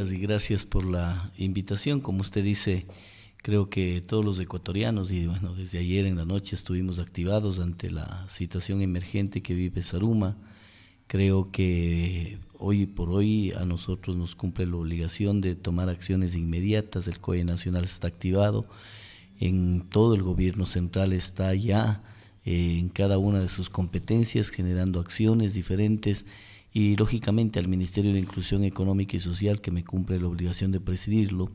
Y gracias por la invitación. Como usted dice, creo que todos los ecuatorianos, y bueno, desde ayer en la noche estuvimos activados ante la situación emergente que vive Zaruma. Creo que hoy por hoy a nosotros nos cumple la obligación de tomar acciones inmediatas. El COE Nacional está activado, en todo el gobierno central está ya en cada una de sus competencias generando acciones diferentes, y lógicamente al Ministerio de Inclusión Económica y Social, que me cumple la obligación de presidirlo,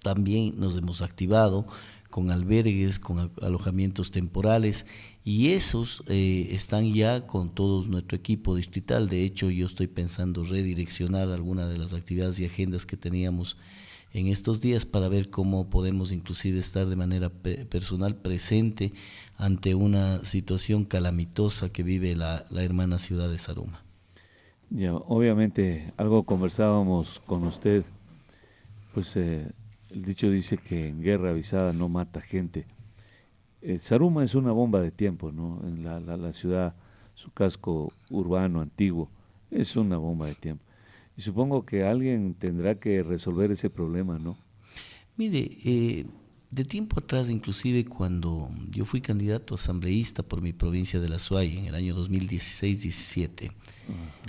también nos hemos activado con albergues, con alojamientos temporales, y esos están ya con todo nuestro equipo distrital. De hecho, yo estoy pensando redireccionar alguna de las actividades y agendas que teníamos en estos días para ver cómo podemos inclusive estar de manera personal presente ante una situación calamitosa que vive la hermana ciudad de Zaruma. Ya, obviamente algo conversábamos con usted, pues el dicho dice que en guerra avisada no mata gente. Zaruma es una bomba de tiempo, ¿no? En la ciudad, su casco urbano antiguo, es una bomba de tiempo. Y supongo que alguien tendrá que resolver ese problema, ¿no? Mire, de tiempo atrás, inclusive cuando yo fui candidato asambleísta por mi provincia de La Suay en el año 2016-17, Ajá.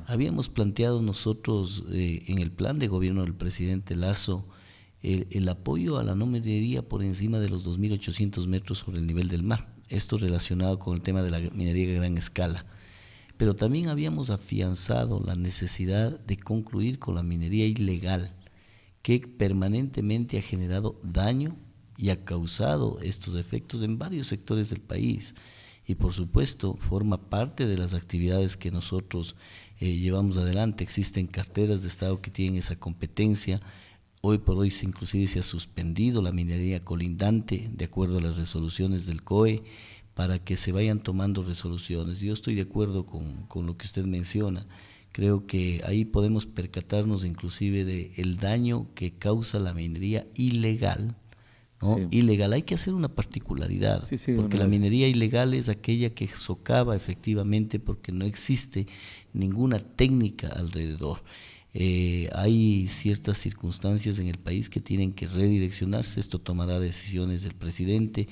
habíamos planteado nosotros en el plan de gobierno del presidente Lazo el apoyo a la no minería por encima de los 2.800 metros sobre el nivel del mar. Esto relacionado con el tema de la minería a gran escala. Pero también habíamos afianzado la necesidad de concluir con la minería ilegal, que permanentemente ha generado daño y ha causado estos efectos en varios sectores del país, y por supuesto forma parte de las actividades que nosotros llevamos adelante. Existen carteras de Estado que tienen esa competencia. Hoy por hoy inclusive se ha suspendido la minería colindante de acuerdo a las resoluciones del COE, para que se vayan tomando resoluciones. Yo estoy de acuerdo con lo que usted menciona. Creo que ahí podemos percatarnos inclusive de el daño que causa la minería ilegal, ¿no? Sí, Ilegal, hay que hacer una particularidad, sí, sí, porque la una, minería ilegal es aquella que socava efectivamente porque no existe ninguna técnica alrededor. Hay ciertas circunstancias en el país que tienen que redireccionarse. Esto tomará decisiones del presidente,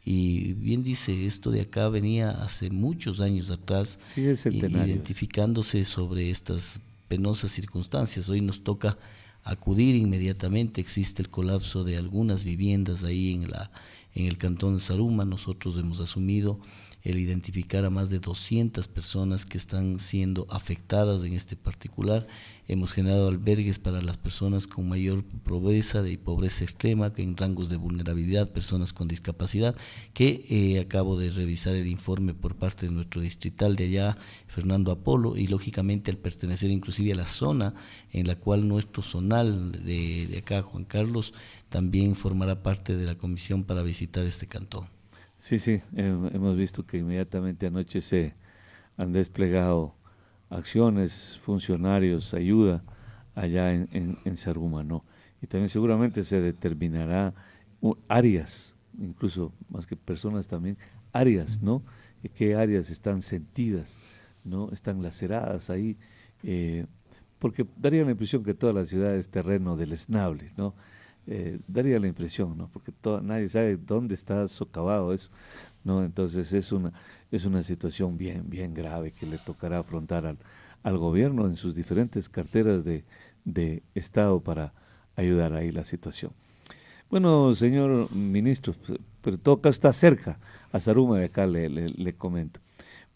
y bien dice, esto de acá venía hace muchos años atrás, sí es centenario eso. identificándose sobre estas penosas circunstancias. Hoy nos toca acudir inmediatamente. Existe el colapso de algunas viviendas ahí en el cantón de Zaruma. Nosotros hemos asumido el identificar a más de 200 personas que están siendo afectadas en este particular. Hemos generado albergues para las personas con mayor pobreza y pobreza extrema, en rangos de vulnerabilidad, personas con discapacidad, que acabo de revisar el informe por parte de nuestro distrital de allá, Fernando Apolo, y lógicamente al pertenecer inclusive a la zona en la cual nuestro zonal de acá, Juan Carlos, también formará parte de la comisión para visitar este cantón. Sí, sí, hemos visto que inmediatamente anoche se han desplegado acciones, funcionarios, ayuda allá en Saruma, ¿no? Y también seguramente se determinará áreas, incluso más que personas también, áreas, ¿no? Y qué áreas están sentidas, ¿no? Están laceradas ahí, eh, porque daría la impresión que toda la ciudad es terreno deleznable, ¿no? Daría la impresión, ¿no? Porque nadie sabe dónde está socavado eso, ¿no? Entonces es una situación bien, bien grave que le tocará afrontar al gobierno en sus diferentes carteras de Estado para ayudar ahí la situación. Bueno, señor ministro, pero todo caso está cerca a Zaruma de acá, le comento.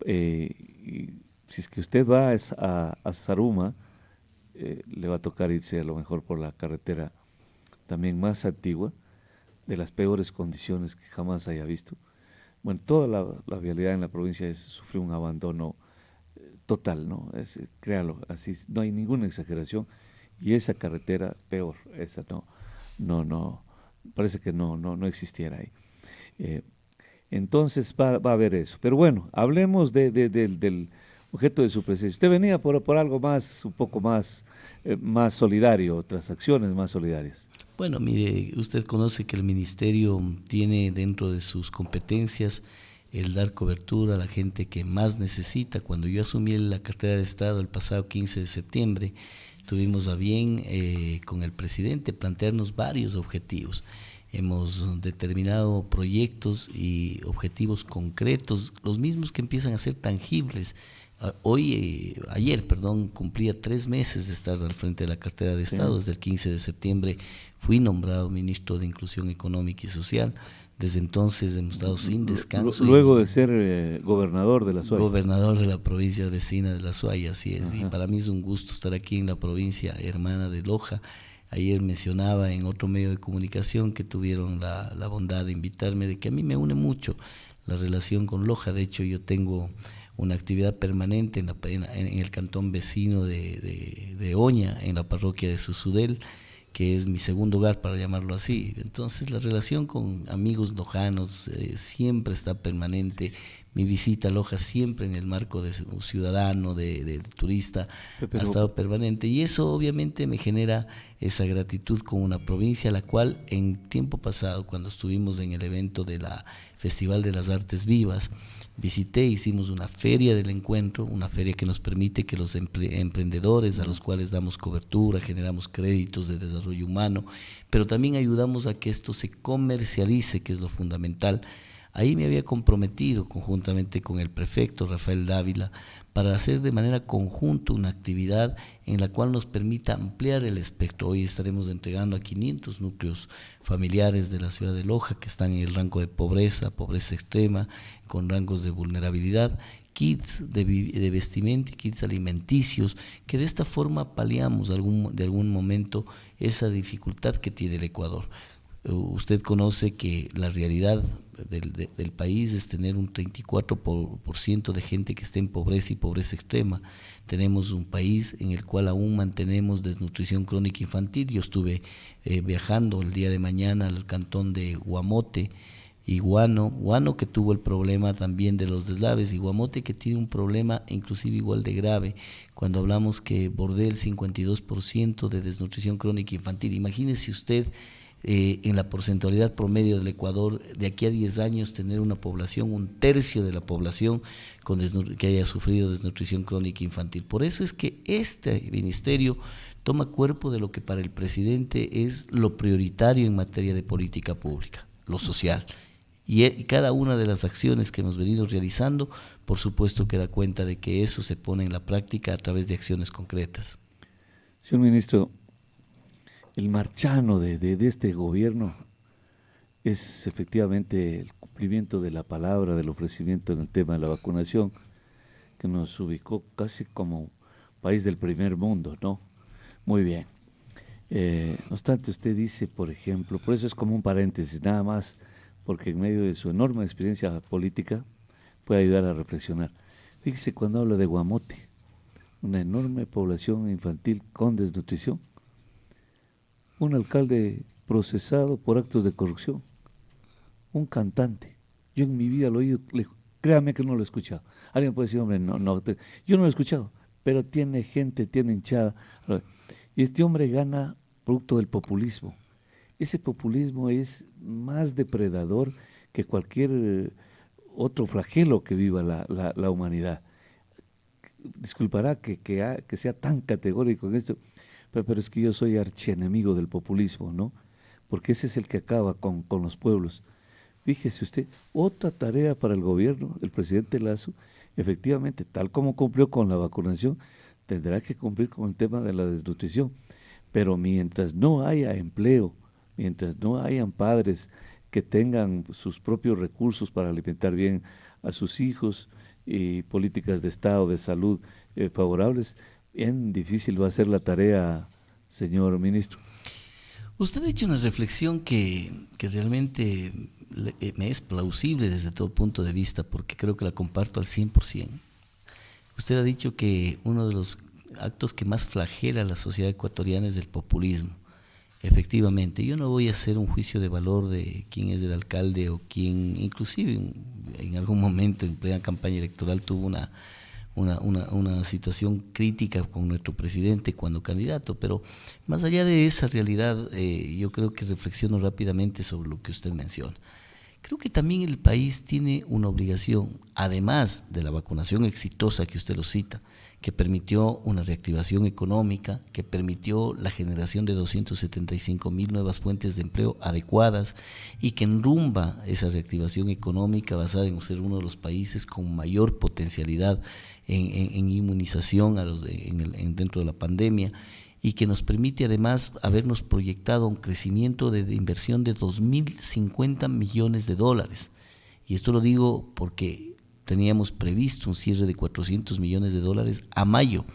Y si es que usted va a Zaruma, le va a tocar irse a lo mejor por la carretera también más antigua, de las peores condiciones que jamás haya visto. Bueno, toda la vialidad en la provincia sufrió un abandono total, ¿no? Créalo, así, no hay ninguna exageración. Y esa carretera, peor, esa no, parece que no existiera ahí. Eh, entonces va a haber eso. Pero bueno, hablemos del objeto de su presencia. Usted venía por algo más, un poco más, más solidario, otras acciones más solidarias. Bueno, mire, usted conoce que el ministerio tiene dentro de sus competencias el dar cobertura a la gente que más necesita. Cuando yo asumí la cartera de Estado el pasado 15 de septiembre, tuvimos a bien con el presidente plantearnos varios objetivos. Hemos determinado proyectos y objetivos concretos, los mismos que empiezan a ser tangibles. Ayer, cumplía 3 meses de estar al frente de la cartera de Estado. Desde el 15 de septiembre fui nombrado ministro de Inclusión Económica y Social. Desde entonces hemos estado sin descanso. Luego de ser gobernador de la Suaya. Gobernador de la provincia vecina de la Suaya, así es. Ajá. Y para mí es un gusto estar aquí en la provincia hermana de Loja. Ayer mencionaba en otro medio de comunicación que tuvieron la bondad de invitarme, de que a mí me une mucho la relación con Loja. De hecho, yo tengo una actividad permanente en el cantón vecino de Oña, en la parroquia de Susudel, que es mi segundo hogar, para llamarlo así. Entonces la relación con amigos lojanos siempre está permanente. Mi visita a Loja siempre en el marco de un ciudadano, de turista, ha estado permanente, y eso obviamente me genera esa gratitud con una provincia a la cual en tiempo pasado, cuando estuvimos en el evento de la Festival de las Artes Vivas, visité, hicimos una feria del encuentro, una feria que nos permite que los emprendedores a los cuales damos cobertura, generamos créditos de desarrollo humano, pero también ayudamos a que esto se comercialice, que es lo fundamental. Ahí me había comprometido conjuntamente con el prefecto Rafael Dávila para hacer de manera conjunta una actividad en la cual nos permita ampliar el espectro. Hoy estaremos entregando a 500 núcleos familiares de la ciudad de Loja que están en el rango de pobreza extrema, con rangos de vulnerabilidad, kits de vestimenta y kits alimenticios, que de esta forma paliamos de algún momento esa dificultad que tiene el Ecuador. Usted conoce que la realidad del país es tener un 34% de gente que está en pobreza y pobreza extrema. Tenemos un país en el cual aún mantenemos desnutrición crónica infantil. Yo estuve viajando el día de mañana al cantón de Guamote y Guano que tuvo el problema también de los deslaves, y Guamote que tiene un problema inclusive igual de grave, cuando hablamos que bordea el 52% de desnutrición crónica infantil. Imagínese usted en la porcentualidad promedio del Ecuador, de aquí a 10 años, tener una población, 1/3 de la población que haya sufrido desnutrición crónica infantil. Por eso es que este ministerio toma cuerpo de lo que para el presidente es lo prioritario en materia de política pública, lo social. Y cada una de las acciones que hemos venido realizando, por supuesto que da cuenta de que eso se pone en la práctica a través de acciones concretas. Señor ministro, el marchano de este gobierno es efectivamente el cumplimiento de la palabra, del ofrecimiento en el tema de la vacunación, que nos ubicó casi como país del primer mundo, ¿no? Muy bien. No obstante, usted dice, por ejemplo, por eso es como un paréntesis, nada más, porque en medio de su enorme experiencia política puede ayudar a reflexionar. Fíjese cuando habla de Guamote, una enorme población infantil con desnutrición, un alcalde procesado por actos de corrupción, un cantante. Yo en mi vida lo he oído, créame que no lo he escuchado. Alguien puede decir, hombre, yo no lo he escuchado, pero tiene gente, tiene hinchada. Y este hombre gana producto del populismo. Ese populismo es más depredador que cualquier otro flagelo que viva la humanidad. Disculpará que sea tan categórico en esto, pero es que yo soy archienemigo del populismo, ¿no? Porque ese es el que acaba con los pueblos. Fíjese usted, otra tarea para el gobierno, el presidente Lasso, efectivamente, tal como cumplió con la vacunación, tendrá que cumplir con el tema de la desnutrición. Pero mientras no haya empleo, mientras no hayan padres que tengan sus propios recursos para alimentar bien a sus hijos y políticas de Estado, de salud favorables, bien difícil va a ser la tarea, señor ministro. Usted ha hecho una reflexión que realmente me es plausible desde todo punto de vista, porque creo que la comparto al 100%. Usted ha dicho que uno de los actos que más flagela a la sociedad ecuatoriana es el populismo. Efectivamente, yo no voy a hacer un juicio de valor de quién es el alcalde o quién, inclusive en algún momento en plena campaña electoral tuvo una situación crítica con nuestro presidente cuando candidato, pero más allá de esa realidad, yo creo que reflexiono rápidamente sobre lo que usted menciona. Creo que también el país tiene una obligación, además de la vacunación exitosa que usted lo cita, que permitió una reactivación económica, que permitió la generación de 275,000 nuevas fuentes de empleo adecuadas y que enrumba esa reactivación económica basada en ser uno de los países con mayor potencialidad en inmunización dentro de la pandemia, y que nos permite además habernos proyectado un crecimiento de inversión de 2.050 millones de dólares. Y esto lo digo porque teníamos previsto un cierre de 400 millones de dólares a mayo.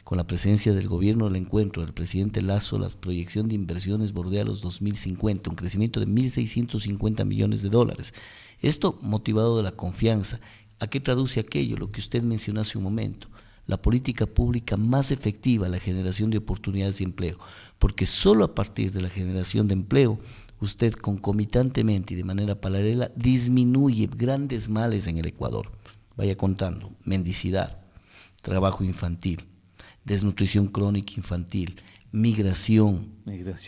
Con la presencia del gobierno del encuentro, del presidente Lasso, la proyección de inversiones bordea los 2.050, un crecimiento de 1.650 millones de dólares. Esto motivado de la confianza. ¿A qué traduce aquello? Lo que usted mencionó hace un momento. La política pública más efectiva, la generación de oportunidades de empleo, porque solo a partir de la generación de empleo, usted concomitantemente y de manera paralela disminuye grandes males en el Ecuador. Vaya contando: mendicidad, trabajo infantil, desnutrición crónica infantil, migración,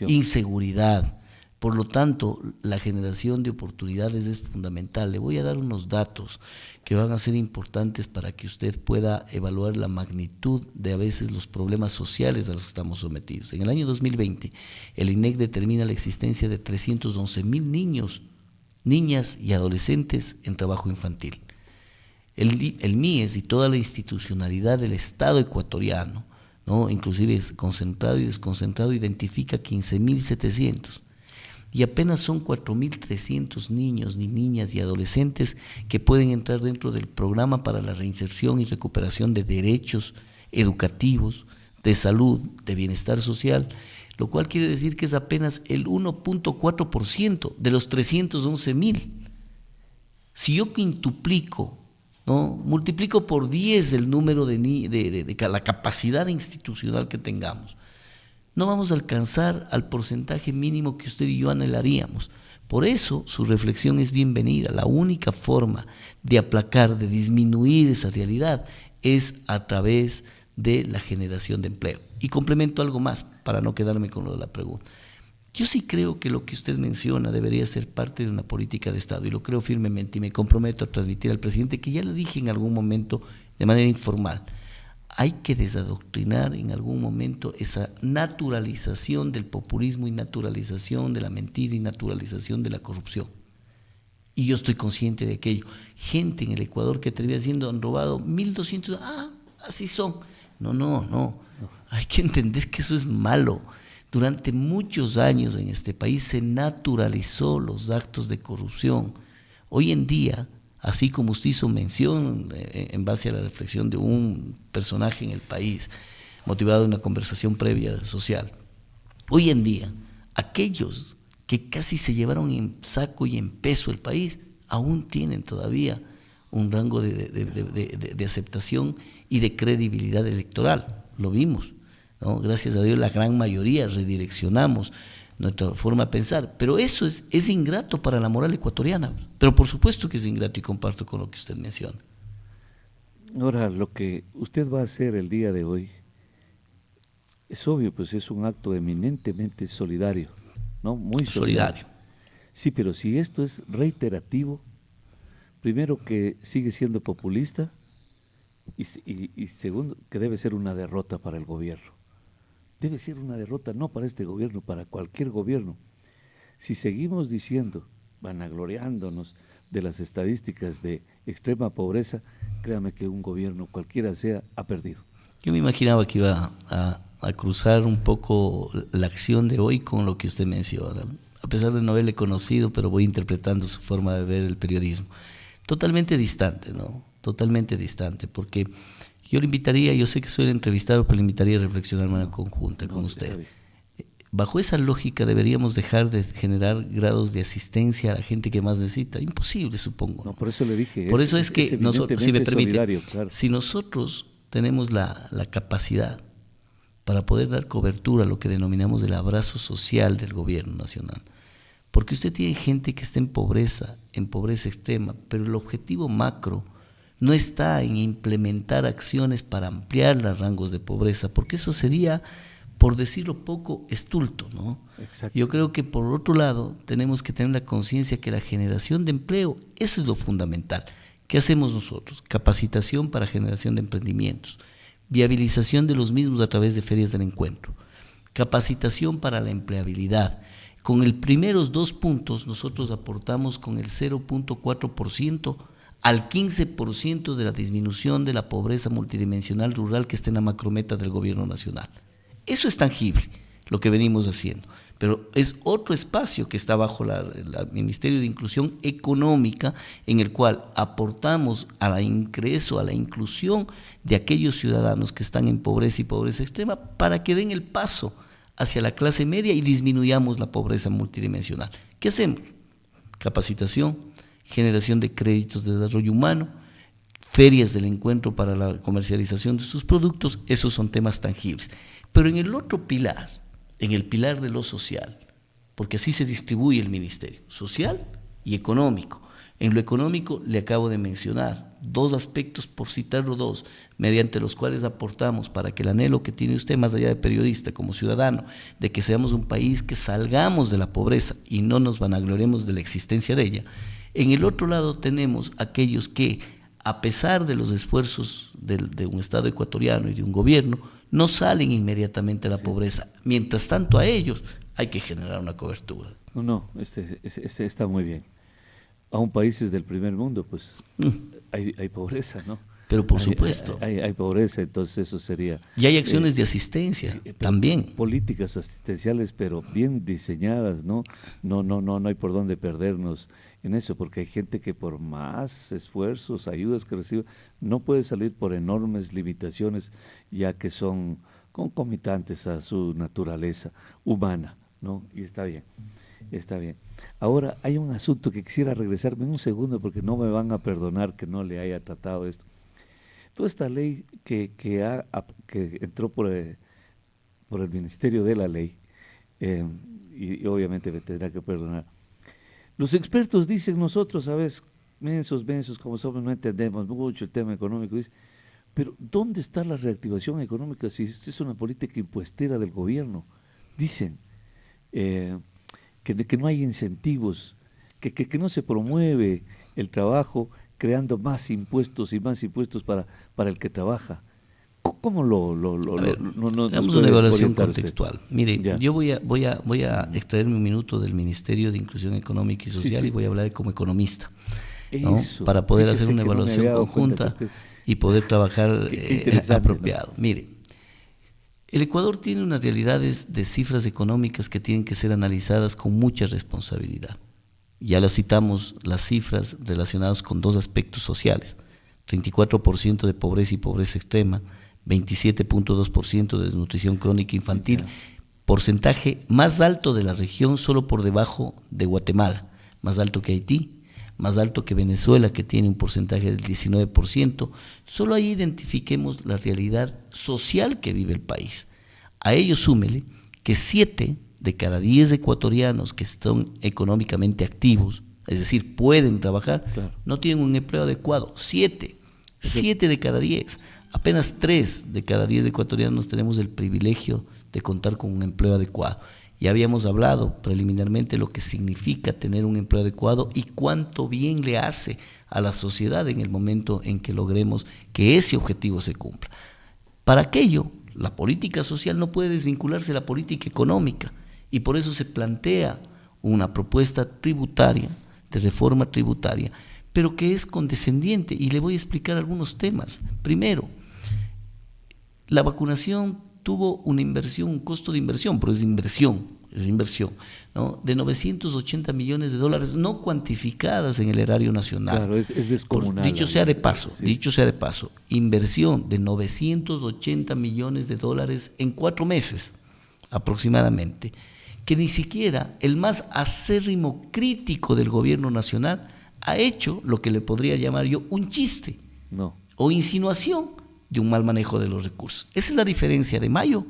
inseguridad. Por lo tanto, la generación de oportunidades es fundamental. Le voy a dar unos datos que van a ser importantes para que usted pueda evaluar la magnitud de a veces los problemas sociales a los que estamos sometidos. En el año 2020, el INEC determina la existencia de 311,000 niños, niñas y adolescentes en trabajo infantil. El MIES y toda la institucionalidad del Estado ecuatoriano, ¿no?, inclusive concentrado y desconcentrado, identifica 15,700. Y apenas son 4,300 niños, ni niñas y adolescentes que pueden entrar dentro del programa para la reinserción y recuperación de derechos educativos, de salud, de bienestar social, lo cual quiere decir que es apenas el 1.4% de los 311,000. Si yo quintuplico, ¿no?, multiplico por 10 el número de la capacidad institucional que tengamos, no vamos a alcanzar al porcentaje mínimo que usted y yo anhelaríamos. Por eso su reflexión es bienvenida. La única forma de aplacar, de disminuir esa realidad es a través de la generación de empleo. Y complemento algo más para no quedarme con lo de la pregunta. Yo sí creo que lo que usted menciona debería ser parte de una política de Estado, y lo creo firmemente, y me comprometo a transmitir al presidente, que ya le dije en algún momento de manera informal: hay que desadoctrinar en algún momento esa naturalización del populismo y naturalización de la mentira y naturalización de la corrupción. Y yo estoy consciente de aquello. Gente en el Ecuador que termina diciendo: han robado 1.200, así son. No. Hay que entender que eso es malo. Durante muchos años en este país se naturalizó los actos de corrupción. Hoy en día, así como usted hizo mención en base a la reflexión de un personaje en el país, motivado de una conversación previa social, hoy en día aquellos que casi se llevaron en saco y en peso el país aún tienen todavía un rango de aceptación y de credibilidad electoral. Lo vimos, ¿no? Gracias a Dios la gran mayoría redireccionamos nuestra forma de pensar, pero eso es ingrato para la moral ecuatoriana. Pero por supuesto que es ingrato, y comparto con lo que usted menciona. Ahora, lo que usted va a hacer el día de hoy es obvio, pues es un acto eminentemente solidario, ¿no? Muy solidario. Sí, pero si esto es reiterativo, primero que sigue siendo populista y segundo que debe ser una derrota para el gobierno. Debe ser una derrota no para este gobierno, para cualquier gobierno. Si seguimos diciendo, vanagloriándonos de las estadísticas de extrema pobreza, créame que un gobierno, cualquiera sea, ha perdido. Yo me imaginaba que iba a cruzar un poco la acción de hoy con lo que usted menciona. A pesar de no haberle conocido, pero voy interpretando su forma de ver el periodismo. Totalmente distante, ¿no? Totalmente distante, porque yo le invitaría, yo sé que suele entrevistar, pero le invitaría a reflexionar de manera conjunta con usted. Bajo esa lógica deberíamos dejar de generar grados de asistencia a la gente que más necesita. Imposible, supongo. No, por eso le dije. Por eso es que nosotros, si me permite, claro. Si nosotros tenemos la capacidad para poder dar cobertura a lo que denominamos el abrazo social del gobierno nacional, porque usted tiene gente que está en pobreza extrema, pero el objetivo macro no está en implementar acciones para ampliar los rangos de pobreza, porque eso sería por decirlo poco, estulto, ¿no? Exacto. Yo creo que por otro lado tenemos que tener la conciencia que la generación de empleo, eso es lo fundamental. ¿Qué hacemos nosotros? Capacitación para generación de emprendimientos, viabilización de los mismos a través de ferias del encuentro, capacitación para la empleabilidad. Con los primeros 2 puntos nosotros aportamos con el 0.4% al 15% de la disminución de la pobreza multidimensional rural que está en la macrometa del gobierno nacional. Eso es tangible, lo que venimos haciendo, pero es otro espacio que está bajo el Ministerio de Inclusión Económica, en el cual aportamos al ingreso, a la inclusión de aquellos ciudadanos que están en pobreza y pobreza extrema, para que den el paso hacia la clase media y disminuyamos la pobreza multidimensional. ¿Qué hacemos? Capacitación, generación de créditos de desarrollo humano, ferias del encuentro para la comercialización de sus productos, esos son temas tangibles. Pero en el otro pilar, en el pilar de lo social, porque así se distribuye el ministerio, social y económico. En lo económico le acabo de mencionar 2 aspectos, por citarlo 2, mediante los cuales aportamos para que el anhelo que tiene usted, más allá de periodista, como ciudadano, de que seamos un país que salgamos de la pobreza y no nos vanagloriemos de la existencia de ella. En el otro lado tenemos aquellos que, a pesar de los esfuerzos de un Estado ecuatoriano y de un gobierno, no salen inmediatamente de la pobreza. Mientras tanto, a ellos hay que generar una cobertura. No, este está muy bien. Aún países del primer mundo, pues hay pobreza, ¿no? Pero por supuesto. Hay pobreza, entonces eso sería... Y hay acciones de asistencia también. Políticas asistenciales, pero bien diseñadas, ¿no? No hay por dónde perdernos en eso, porque hay gente que por más esfuerzos, ayudas que recibe, no puede salir por enormes limitaciones, ya que son concomitantes a su naturaleza humana, ¿no? Y está bien. Está bien. Ahora hay un asunto que quisiera regresarme un segundo porque no me van a perdonar que no le haya tratado esto. Toda esta ley que entró por el Ministerio de la Ley, y obviamente me tendrá que perdonar. Los expertos dicen, nosotros, ¿sabes? Mensos, como somos, no entendemos mucho el tema económico. Dice, pero ¿dónde está la reactivación económica si esta es una política impuestera del gobierno? Dicen. Que no hay incentivos, que no se promueve el trabajo creando más impuestos y más impuestos para el que trabaja. ¿Cómo hagamos una evaluación contextual? Mire, yo voy a extraerme un minuto del Ministerio de Inclusión Económica y Social y voy a hablar como economista, ¿no? Para poder hacer una evaluación conjunta y poder trabajar apropiado. ¿No? Mire, el Ecuador tiene unas realidades de cifras económicas que tienen que ser analizadas con mucha responsabilidad. Ya lo citamos, las cifras relacionadas con 2 aspectos sociales: 34% de pobreza y pobreza extrema, 27.2% de desnutrición crónica infantil, porcentaje más alto de la región, solo por debajo de Guatemala, más alto que Haití, más alto que Venezuela, que tiene un porcentaje del 19%. Solo ahí identifiquemos la realidad social que vive el país. A ello súmele que 7 de cada 10 ecuatorianos que están económicamente activos, es decir, pueden trabajar, no tienen un empleo adecuado. 7 de cada 10. Apenas 3 de cada 10 ecuatorianos tenemos el privilegio de contar con un empleo adecuado. Ya habíamos hablado preliminarmente lo que significa tener un empleo adecuado y cuánto bien le hace a la sociedad en el momento en que logremos que ese objetivo se cumpla. Para aquello, la política social no puede desvincularse de la política económica y por eso se plantea una propuesta tributaria, de reforma tributaria, pero que es condescendiente, y le voy a explicar algunos temas. Primero, la vacunación tuvo una inversión, un costo de inversión, pero es inversión, ¿no? De $980 millones, no cuantificadas en el erario nacional. Claro, es descomunal. Dicho sea de paso, inversión de $980 millones en 4 meses aproximadamente, que ni siquiera el más acérrimo crítico del gobierno nacional ha hecho lo que le podría llamar yo un chiste o insinuación de un mal manejo de los recursos. Esa es la diferencia de mayo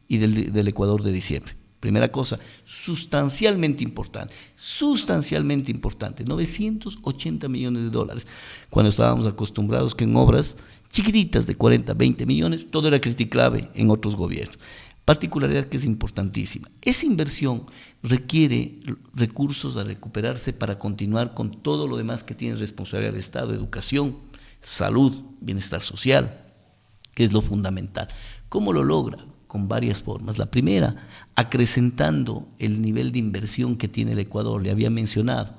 y del Ecuador de diciembre. Primera cosa, sustancialmente importante, $980 millones, cuando estábamos acostumbrados que en obras chiquititas de 40, 20 millones, todo era criticable en otros gobiernos. particularidad que es importantísima. Esa inversión requiere recursos a recuperarse para continuar con todo lo demás que tiene responsabilidad del Estado: educación, salud, bienestar social, que es lo fundamental. ¿Cómo lo logra? Con varias formas. La primera, acrecentando el nivel de inversión que tiene el Ecuador. Le había mencionado,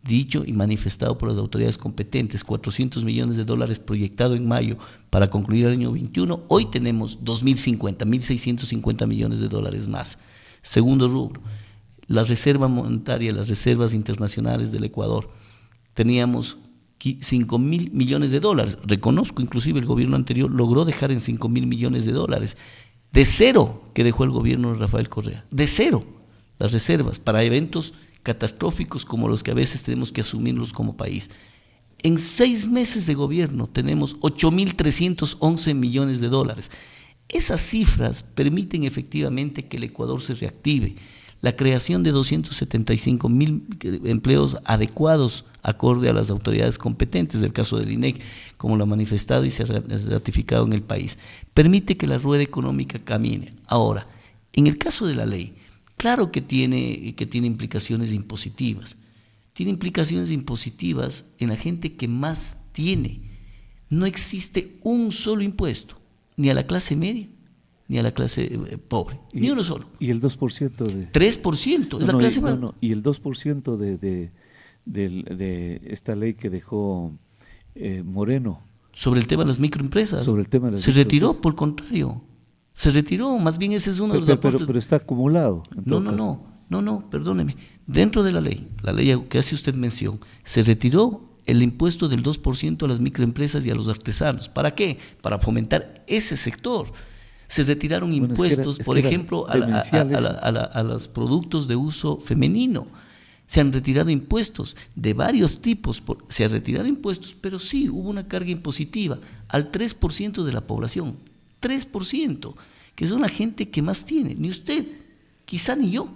dicho y manifestado por las autoridades competentes, 400 millones de dólares proyectado en mayo para concluir el año 21. Hoy tenemos 2.050, 1.650 millones de dólares más. Segundo rubro, la reserva monetaria, las reservas internacionales del Ecuador. Teníamos 5.000 millones de dólares. Reconozco, inclusive el gobierno anterior logró dejar en 5.000 millones de dólares. De cero que dejó el gobierno de Rafael Correa. De cero las reservas para eventos catastróficos como los que a veces tenemos que asumirlos como país. En 6 meses de gobierno tenemos 8.311 millones de dólares. Esas cifras permiten efectivamente que el Ecuador se reactive. La creación de 275.000 empleos adecuados acorde a las autoridades competentes, del caso del INEC, como lo ha manifestado y se ha ratificado en el país, permite que la rueda económica camine. Ahora, en el caso de la ley, claro que tiene implicaciones impositivas. Tiene implicaciones impositivas en la gente que más tiene. No existe un solo impuesto, ni a la clase media, ni a la clase pobre, ni uno solo. ¿Y el 2% de...? 3%, es la clase más... y el 2% de esta ley que dejó Moreno. Sobre el tema de las microempresas. Sobre el tema de las se retiró, por contrario. Se retiró, más bien ese es uno de los aportes. Pero está acumulado. No, perdóneme. Dentro de la ley que hace usted mención, se retiró el impuesto del 2% a las microempresas y a los artesanos. ¿Para qué? Para fomentar ese sector. Se retiraron impuestos, por ejemplo, a los productos de uso femenino. Se han retirado impuestos de varios tipos. Se han retirado impuestos, pero sí hubo una carga impositiva al 3% de la población. 3%, que son la gente que más tiene. Ni usted, quizá ni yo,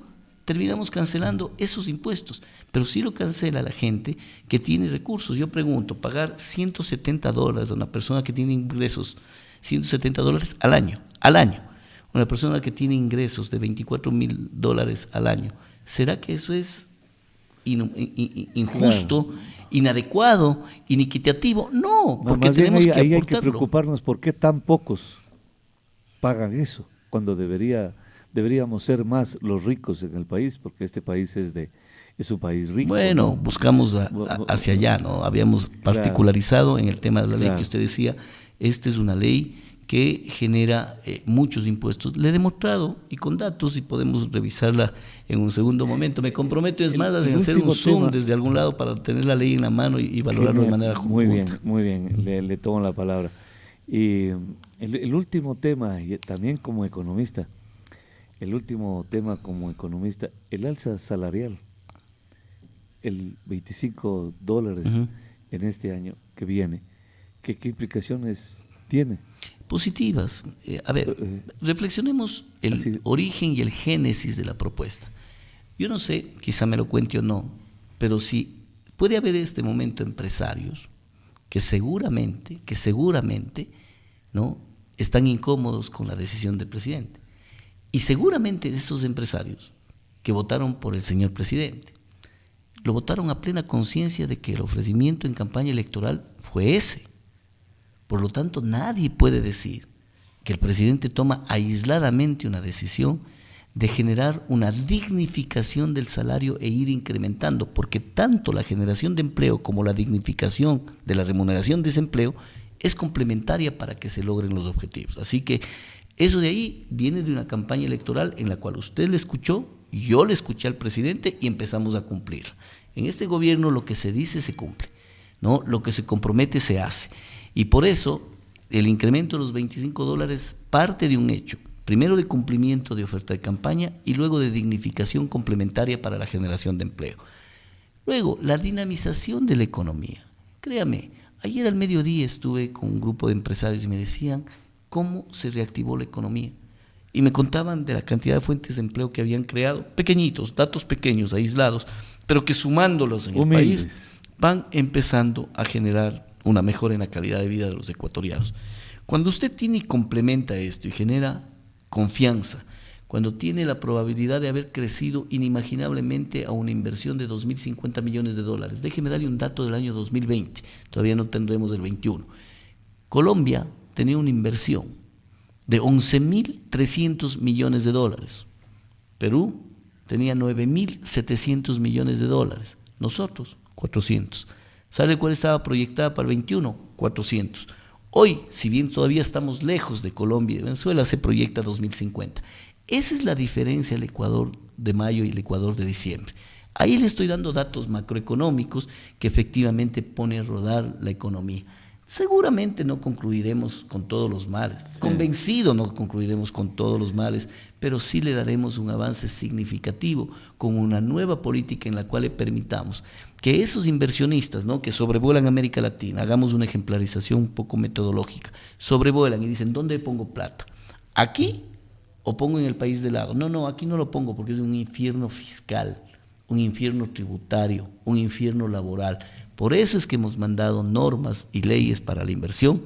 terminamos cancelando esos impuestos, pero sí lo cancela la gente que tiene recursos. Yo pregunto, pagar $170 a una persona que tiene ingresos, $170 al año, una persona que tiene ingresos de $24,000 al año, ¿será que eso es injusto, claro, inadecuado, inequitativo? No, porque tenemos que aportarlo. Ahí hay que preocuparnos por qué tan pocos pagan eso, cuando deberíamos ser más los ricos en el país, porque este país es un país rico. Bueno, ¿no? Buscamos hacia allá, ¿no? Habíamos particularizado en el tema de la ley que usted decía. Esta es una ley que genera muchos impuestos. Le he demostrado, y con datos, y podemos revisarla en un segundo momento. Me comprometo, es más, a hacer un zoom desde algún lado para tener la ley en la mano y valorarlo de manera conjunta. Muy bien, le tomo la palabra. Y el último tema, y también como economista, el alza salarial, el $25 en este año que viene, ¿qué implicaciones tiene? Positivas. Reflexionemos el origen y el génesis de la propuesta. Yo no sé, quizá me lo cuente o no, pero sí puede haber en este momento empresarios que seguramente, ¿no?, están incómodos con la decisión del presidente. Y seguramente esos empresarios que votaron por el señor presidente, lo votaron a plena conciencia de que el ofrecimiento en campaña electoral fue ese. Por lo tanto, nadie puede decir que el presidente toma aisladamente una decisión de generar una dignificación del salario e ir incrementando, porque tanto la generación de empleo como la dignificación de la remuneración de ese empleo es complementaria para que se logren los objetivos. Así que eso de ahí viene de una campaña electoral en la cual usted le escuchó, yo le escuché al presidente y empezamos a cumplir. En este gobierno lo que se dice se cumple, ¿no? Lo que se compromete se hace. Y por eso el incremento de los $25 parte de un hecho, primero de cumplimiento de oferta de campaña y luego de dignificación complementaria para la generación de empleo. Luego, la dinamización de la economía. Créame, ayer al mediodía estuve con un grupo de empresarios y me decían cómo se reactivó la economía. Y me contaban de la cantidad de fuentes de empleo que habían creado, pequeñitos, datos pequeños, aislados, pero que sumándolos en el país van empezando a generar una mejora en la calidad de vida de los ecuatorianos. Cuando usted tiene y complementa esto y genera confianza, cuando tiene la probabilidad de haber crecido inimaginablemente a una inversión de 2.050 millones de dólares. Déjeme darle un dato del año 2020, todavía no tendremos el 21. Colombia tenía una inversión de 11.300 millones de dólares. Perú tenía 9.700 millones de dólares. Nosotros, 400. ¿Sabe cuál estaba proyectada para el 21? 400. Hoy, si bien todavía estamos lejos de Colombia y de Venezuela, se proyecta 2050. Esa es la diferencia del Ecuador de mayo y el Ecuador de diciembre. Ahí le estoy dando datos macroeconómicos que efectivamente ponen a rodar la economía. Seguramente no concluiremos con todos los males, convencido no concluiremos con todos los males, pero sí le daremos un avance significativo con una nueva política en la cual le permitamos que esos inversionistas, ¿no?, que sobrevuelan América Latina, hagamos una ejemplarización un poco metodológica, sobrevuelan y dicen, ¿dónde pongo plata? ¿Aquí o pongo en el país del lado? No, aquí no lo pongo porque es un infierno fiscal, un infierno tributario, un infierno laboral. Por eso es que hemos mandado normas y leyes para la inversión,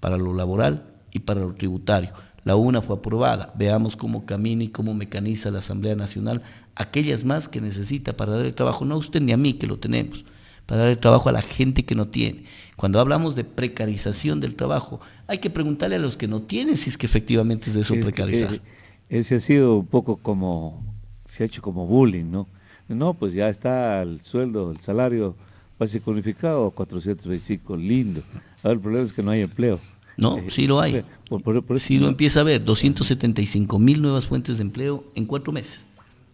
para lo laboral y para lo tributario. La una fue aprobada, veamos cómo camina y cómo mecaniza la Asamblea Nacional aquellas más que necesita para darle trabajo, no a usted ni a mí que lo tenemos, para darle trabajo a la gente que no tiene. Cuando hablamos de precarización del trabajo, hay que preguntarle a los que no tienen si es que efectivamente es eso precarizar. Ese ha sido un poco como, se ha hecho como bullying, ¿no? No, pues ya está el sueldo, el salario básico unificado, 425, lindo. Ahora el problema es que no hay empleo. No, sí lo hay. Sí lo empieza a haber, 275,000 nuevas fuentes de empleo en 4 meses.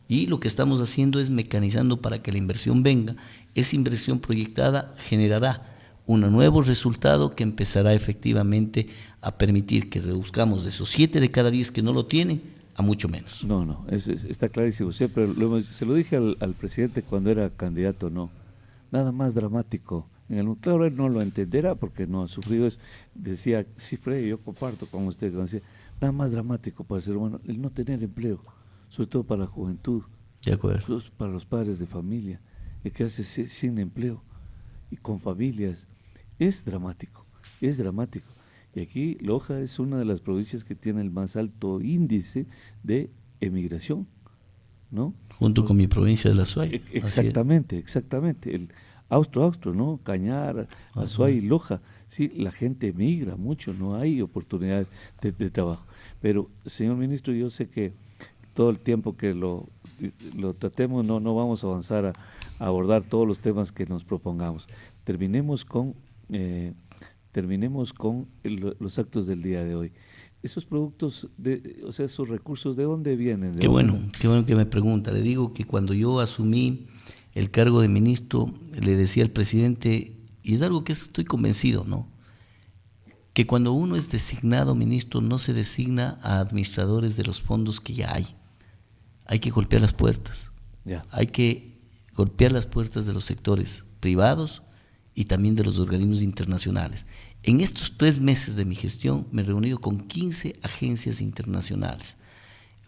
Y lo que estamos haciendo es mecanizando para que la inversión venga. Esa inversión proyectada generará un nuevo resultado que empezará efectivamente a permitir que reduzcamos de esos 7 de cada 10 que no lo tienen a mucho menos. No, está clarísimo. Siempre se lo dije al presidente cuando era candidato, no. Nada más dramático. Claro, él no lo entenderá porque no ha sufrido eso. Decía, sí, Freddy, yo comparto con usted, decía, nada más dramático para el ser humano el no tener empleo, sobre todo para la juventud, de acuerdo, para los padres de familia, y quedarse sin empleo y con familias. Es dramático. Y aquí Loja es una de las provincias que tiene el más alto índice de emigración, ¿no? Junto con mi provincia de la Azuay. Exactamente. El Austro, ¿no? Cañar, Azuay y Loja. Sí, la gente emigra mucho, no hay oportunidad de trabajo. Pero, señor ministro, yo sé que todo el tiempo que lo tratemos no vamos a avanzar a abordar todos los temas que nos propongamos. Terminemos con los actos del día de hoy. Esos productos, esos recursos, ¿de dónde vienen? Qué bueno que me pregunta. Le digo que cuando yo asumí el cargo de ministro, le decía al presidente, y es algo que estoy convencido, ¿no?, que cuando uno es designado ministro no se designa a administradores de los fondos que ya hay. Hay que golpear las puertas. Hay que golpear las puertas de los sectores privados y también de los organismos internacionales. En estos 3 meses de mi gestión me he reunido con 15 agencias internacionales,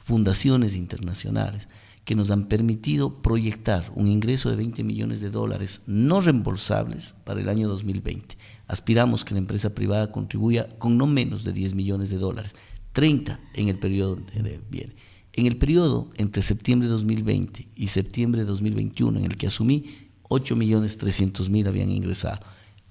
fundaciones internacionales, que nos han permitido proyectar un ingreso de 20 millones de dólares no reembolsables para el año 2020. Aspiramos que la empresa privada contribuya con no menos de 10 millones de dólares, 30 en el periodo que viene. En el periodo entre septiembre de 2020 y septiembre de 2021, en el que asumí, 8.300.000 habían ingresado.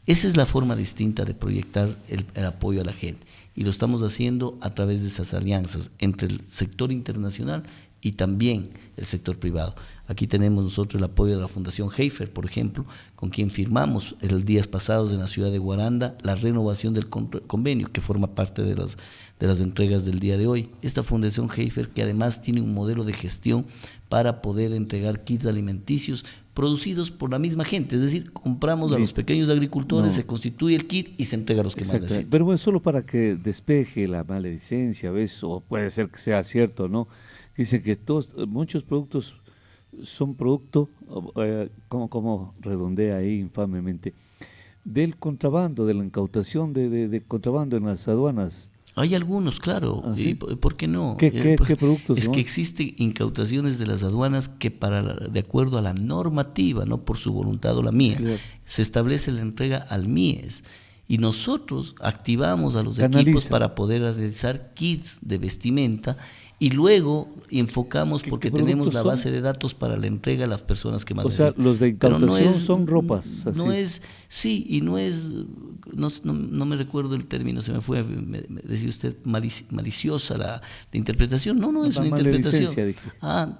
Esa es la forma distinta de proyectar el apoyo a la gente, y lo estamos haciendo a través de esas alianzas entre el sector internacional y también el sector privado. Aquí tenemos nosotros el apoyo de la Fundación Heifer, por ejemplo, con quien firmamos el días pasados en la ciudad de Guaranda la renovación del convenio, que forma parte de las entregas del día de hoy. Esta Fundación Heifer, que además tiene un modelo de gestión para poder entregar kits alimenticios producidos por la misma gente, es decir, compramos a los pequeños agricultores, se constituye el kit y se entrega a los que más necesitan. Pero bueno, solo para que despeje la maledicencia, ¿ves? O puede ser que sea cierto, ¿no? Dicen que muchos productos son producto, como redondea ahí infamemente, del contrabando, de la incautación de contrabando en las aduanas. Hay algunos, claro. ¿Ah, sí? ¿Por qué no? ¿Qué productos? Es que existen incautaciones de las aduanas que de acuerdo a la normativa, no por su voluntad o la mía, se establece la entrega al MIES. y nosotros activamos a los Canaliza. equipos para poder realizar kits de vestimenta y luego enfocamos porque qué tenemos productos la son? base de datos para la entrega a las personas que más O sea, necesitan. los de Pero incautación son ropas, no así. es, sí, y no es, no me recuerdo el término, se me fue, me decía usted maliciosa la interpretación. No es una interpretación. Dije.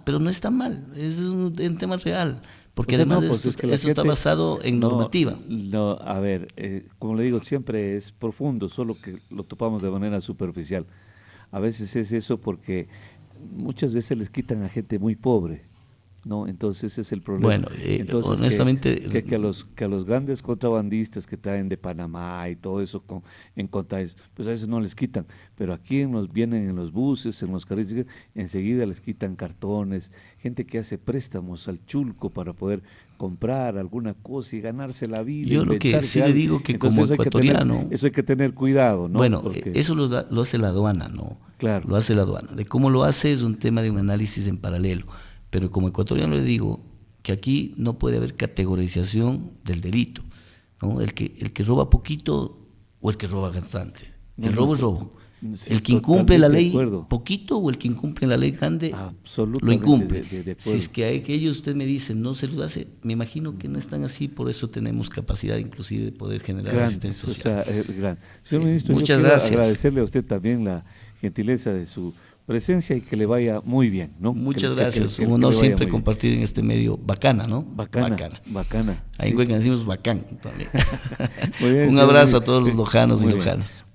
Pero no está mal, es un tema real. Porque O sea, además no, pues esto, es que la eso está gente- basado en normativa. No, a ver, como le digo, siempre es profundo, solo que lo topamos de manera superficial. A veces es eso porque muchas veces les quitan a gente muy pobre, ¿no? Entonces ese es el problema. Bueno, Entonces honestamente, que a los grandes contrabandistas que traen de Panamá y todo eso en containers, pues a eso no les quitan, pero aquí vienen en los buses, en los carritos, enseguida les quitan cartones, gente que hace préstamos al chulco para poder comprar alguna cosa y ganarse la vida. yo lo que inventarse sí le algo. digo que Entonces, como eso hay que ecuatoriano, eso hay que tener cuidado, ¿no? bueno, Porque, eso lo hace la aduana, ¿no? Claro. Lo hace la aduana. De cómo lo hace es un tema de un análisis en paralelo. Pero como ecuatoriano le digo que aquí no puede haber categorización del delito, ¿no? El que roba poquito o el que roba bastante. No, El no, robo es estoy- robo. sí, El que incumple la totalmente de ley acuerdo. poquito o el que incumple la ley grande lo Absolutamente incumple. de acuerdo. Si es que a ellos usted me dice no se los hace, me imagino que no están así, por eso tenemos capacidad inclusive de poder generar Grandes, asistencia o social. sea, gran. Señor Sí, ministro, muchas yo quiero gracias. agradecerle a usted también la gentileza de su presencia y que le vaya muy bien, ¿no? Muchas Que gracias, que un honor le vaya siempre muy bien. compartir en este medio bacana, ¿no? Bacana. Ahí sí. en Cuenca decimos bacán también. Muy bien, Un señor abrazo a ministro. todos los lojanos y Muy bien. lojanas.